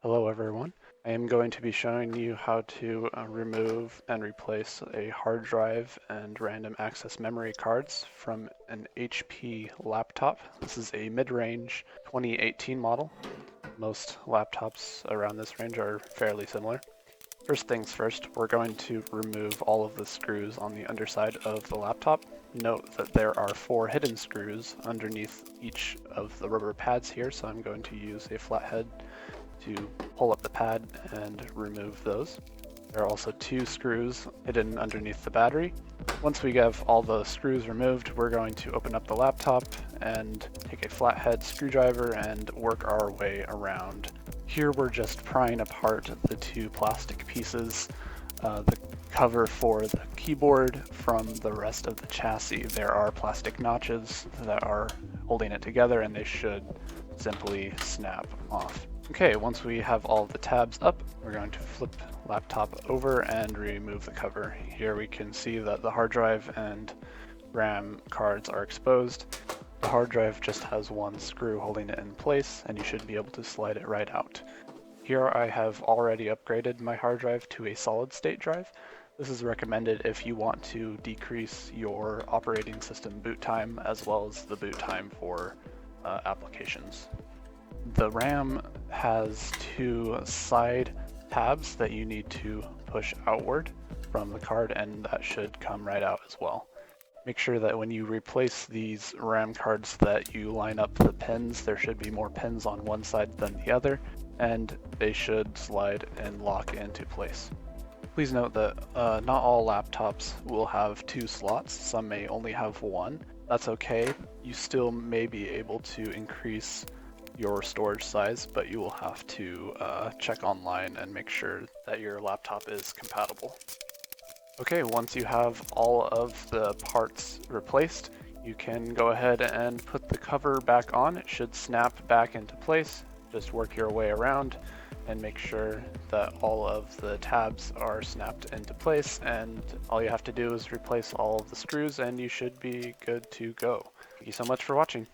Hello everyone. I am going to be showing you how to remove and replace a hard drive and random access memory cards from an HP laptop. This is a mid-range 2018 model. Most laptops around this range are fairly similar. First things first, we're going to remove all of the screws on the underside of the laptop. Note that there are 4 hidden screws underneath each of the rubber pads here, so I'm going to use a flathead to pull up the pad and remove those. There are also 2 screws hidden underneath the battery. Once we have all the screws removed, we're going to open up the laptop and take a flathead screwdriver and work our way around. Here we're just prying apart the 2 plastic pieces, the cover for the keyboard from the rest of the chassis. There are plastic notches that are holding it together and they should simply snap off. Okay, once we have all the tabs up, we're going to flip laptop over and remove the cover. Here we can see that the hard drive and RAM cards are exposed. The hard drive just has 1 screw holding it in place, and you should be able to slide it right out. Here I have already upgraded my hard drive to a solid state drive. This is recommended if you want to decrease your operating system boot time as well as the boot time for applications. The RAM has 2 side tabs that you need to push outward from the card, and that should come right out as well. Make sure that when you replace these RAM cards that you line up the pins. There should be more pins on one side than the other, and they should slide and lock into place. Please note that not all laptops will have 2 slots. Some may only have 1. That's okay. You still may be able to increase your storage size, but you will have to check online and make sure that your laptop is compatible. Okay, once you have all of the parts replaced, you can go ahead and put the cover back on. It should snap back into place. Just work your way around and make sure that all of the tabs are snapped into place, and all you have to do is replace all of the screws and you should be good to go. Thank you so much for watching.